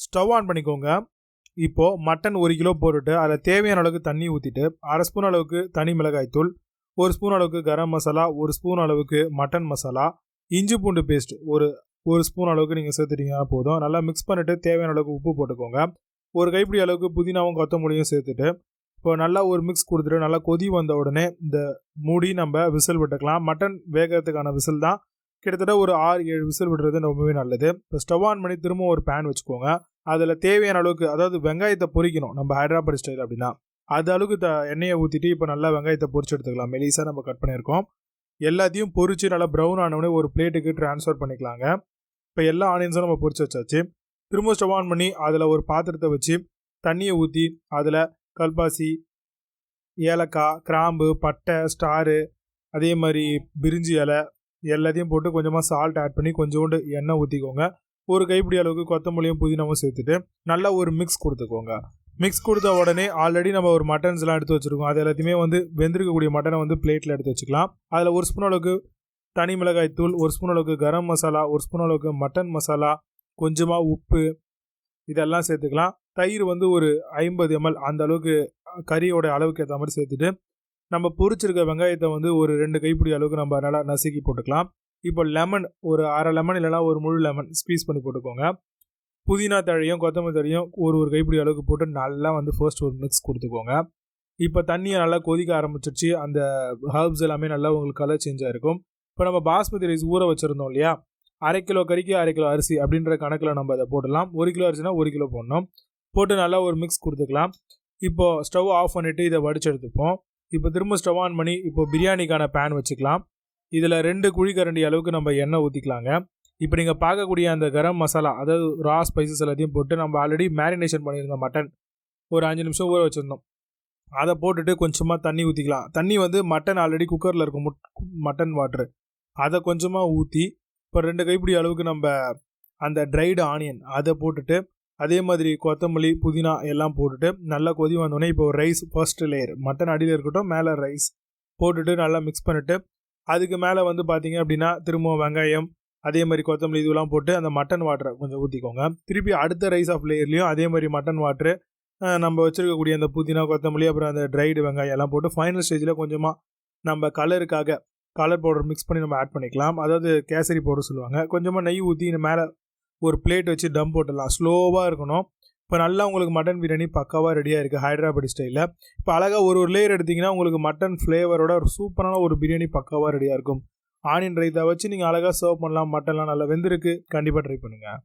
Stove on பண்ணிக்கோங்க. இப்போது mutton 1 kilo போட்டுட்டு அதில் தேவையான அளவுக்கு தண்ணி ஊற்றிட்டு 1/2 ஸ்பூன் அளவுக்கு தனி மிளகாய் தூள், 1 ஸ்பூன் அளவுக்கு கரம் மசாலா, 1 ஸ்பூன் அளவுக்கு மட்டன் மசாலா, இஞ்சி பூண்டு பேஸ்ட் ஒரு ஸ்பூன் அளவுக்கு நீங்கள் சேர்த்துட்டிங்கன்னா போதும். நல்லா மிக்ஸ் பண்ணிவிட்டு தேவையான அளவுக்கு உப்பு போட்டுக்கோங்க. ஒரு கைப்பிடி அளவுக்கு புதினாவும் கொத்தமல்லியும் சேர்த்துட்டு இப்போ நல்லா ஒரு மிக்ஸ் கொடுத்துட்டு நல்லா கொதி வந்த உடனே இந்த மூடி நம்ம விசில் விட்டுக்கலாம். மட்டன் வேகிறதுக்கான விசில் தான். கிட்டத்தட்ட ஒரு 6-7 விசில் விடுறது ரொம்பவே நல்லது. இப்போ ஸ்டவ் ஆன் பண்ணி திரும்ப ஒரு பேன் வச்சுக்கோங்க. அதில் தேவையான அளவுக்கு, அதாவது வெங்காயத்தை பொரிக்கணும் நம்ம ஹைதராபாத் ஸ்டைல் அப்படின்னா, அது அளவுக்கு எண்ணெயை ஊற்றிட்டு இப்போ நல்லா வெங்காயத்தை பொரிச்சு எடுத்துக்கலாம். மெலிசாக நம்ம கட் பண்ணியிருக்கோம். எல்லாத்தையும் பொரிச்சு நல்லா ப்ரௌன் ஆனவுடனே ஒரு பிளேட்டுக்கு ட்ரான்ஸ்ஃபர் பண்ணிக்கலாங்க. இப்போ எல்லா ஆனியன்ஸும் நம்ம பொரிச்சு வச்சாச்சு. திரும்ப ஸ்டவ் ஆன் பண்ணி அதில் ஒரு பாத்திரத்தை வச்சு தண்ணியை ஊற்றி அதில் கல்பாசி, ஏலக்காய், கிராம்பு, பட்டை, ஸ்டாரு, அதே மாதிரி பிரிஞ்சி இலை எல்லாத்தையும் போட்டு கொஞ்சமாக சால்ட் ஆட் பண்ணி கொஞ்சோண்டு எண்ணெய் ஊற்றிக்கோங்க. ஒரு கைப்பிடி அளவுக்கு கொத்தமல்லியும் புதினாவும் சேர்த்துட்டு நல்லா ஒரு மிக்ஸ் கொடுத்துக்கோங்க. மிக்ஸ் கொடுத்த உடனே ஆல்ரெடி நம்ம ஒரு மட்டன்ஸ்லாம் எடுத்து வச்சுருக்கோம். அது எல்லாத்தையுமே வெந்திருக்கக்கூடிய மட்டனை பிளேட்டில் எடுத்து வச்சுக்கலாம். அதில் 1 ஸ்பூன் அளவுக்கு தனி மிளகாய் தூள், 1 ஸ்பூன் அளவுக்கு கரம் மசாலா, 1 ஸ்பூன் அளவுக்கு மட்டன் மசாலா, கொஞ்சமாக உப்பு இதெல்லாம் சேர்த்துக்கலாம். தயிர் ஒரு 50 ml அந்த அளவுக்கு கறியோட அளவுக்கு ஏற்ற மாதிரி சேர்த்துட்டு நம்ம பொரிச்சிருக்க வெங்காயத்தை ஒரு 2 கைப்பிடி அளவுக்கு நம்ம நல்லா நசுக்கி போட்டுக்கலாம். இப்போ லெமன் ஒரு அரை லெமன் இல்லைனா ஒரு முழு லெமன் ஸ்பீஸ் பண்ணி போட்டுக்கோங்க. புதினா தழையும் கொத்தமல்லி தழையும் ஒரு கைப்பிடி அளவுக்கு போட்டு நல்லா ஃபர்ஸ்ட் ஒரு மிக்ஸ் கொடுத்துக்கோங்க. இப்போ தண்ணியை நல்லா கொதிக்க ஆரம்பிச்சிருச்சு. அந்த ஹர்ப்ஸ் எல்லாமே நல்லா உங்களுக்கு கலர் சேஞ்ச் ஆகிருக்கும். இப்போ நம்ம பாஸ்மதி ரைஸ் ஊற வச்சுருந்தோம் இல்லையா, 1/2 கிலோ கறிக்கு 1/2 கிலோ அரிசி அப்படின்ற கணக்கில் நம்ம அதை போடலாம். 1 கிலோ அரிசினா 1 கிலோ போடணும். போட்டு நல்லா ஒரு மிக்ஸ் கொடுத்துக்கலாம். இப்போது ஸ்டவ் ஆஃப் பண்ணிவிட்டு இதை வடிச்சு எடுத்துப்போம். இப்போ திரும்ப ஸ்டவ் ஆன் பண்ணி இப்போ பிரியாணிக்கான பேன் வச்சுக்கலாம். இதில் 2 குழிக்கரண்டி அளவுக்கு நம்ம எண்ணெய் ஊற்றிக்கலாங்க. இப்போ நீங்கள் பார்க்கக்கூடிய அந்த கரம் மசாலா, அதாவது ரா ஸ்பைசஸ் எல்லாத்தையும் போட்டு நம்ம ஆல்ரெடி மேரினேஷன் பண்ணியிருந்த மட்டன் ஒரு 5 நிமிஷம் ஊற வச்சுருந்தோம். அதை போட்டுட்டு கொஞ்சமாக தண்ணி ஊற்றிக்கலாம். தண்ணி மட்டன் ஆல்ரெடி குக்கரில் இருக்கும் மட்டன் வாட்ரு, அதை கொஞ்சமாக ஊற்றி இப்போ 2 கைப்பிடி அளவுக்கு நம்ம அந்த ட்ரைடு ஆனியன் அதை போட்டுட்டு அதே மாதிரி கொத்தமல்லி புதினா எல்லாம் போட்டுட்டு நல்லா கொதி வந்தோடனே இப்போ ரைஸ் ஃபர்ஸ்ட் லேயர் மட்டன் அடியில் இருக்கட்டும், மேலே ரைஸ் போட்டுட்டு நல்லா மிக்ஸ் பண்ணிவிட்டு அதுக்கு மேலே பார்த்தீங்க அப்படின்னா திரும்ப வெங்காயம் அதே மாதிரி கொத்தமல்லி இதெல்லாம் போட்டு அந்த மட்டன் வாட்டரை கொஞ்சம் ஊற்றிக்கோங்க. திருப்பி அடுத்த ரைஸ் ஆஃப் லேயர்லேயும் அதே மாதிரி மட்டன் வாட்ரு நம்ம வச்சுருக்கக்கூடிய அந்த புதினா கொத்தமல்லி அப்புறம் அந்த ட்ரைடு வெங்காயம் எல்லாம் போட்டு ஃபைனல் ஸ்டேஜில் கொஞ்சமாக நம்ம கலருக்காக கலர் பவுடர் மிக்ஸ் பண்ணி நம்ம ஆட் பண்ணிக்கலாம். அதாவது கேசரி பவுடர் சொல்லுவாங்க. கொஞ்சமாக நெய் ஊற்றி மேலே ஒரு பிளேட் வச்சு தம் போட்டுடலாம். ஸ்லோவாக இருக்கணும். இப்போ நல்லா உங்களுக்கு மட்டன் பிரியாணி பக்காவாக ரெடியாக இருக்குது ஹைதராபாத் ஸ்டைலில். இப்போ அழகாக ஒரு லேயர் எடுத்திங்கன்னா உங்களுக்கு மட்டன் ஃப்ளேவரோட ஒரு சூப்பரான ஒரு பிரியாணி பக்காவாக ரெடியாக இருக்கும். ஆனியன் ரைத்தா வச்சு நீங்கள் அழகாக சர்வ் பண்ணலாம். மட்டன்லாம் நல்லா வெந்திருக்கு. கண்டிப்பாக ட்ரை பண்ணுங்கள்.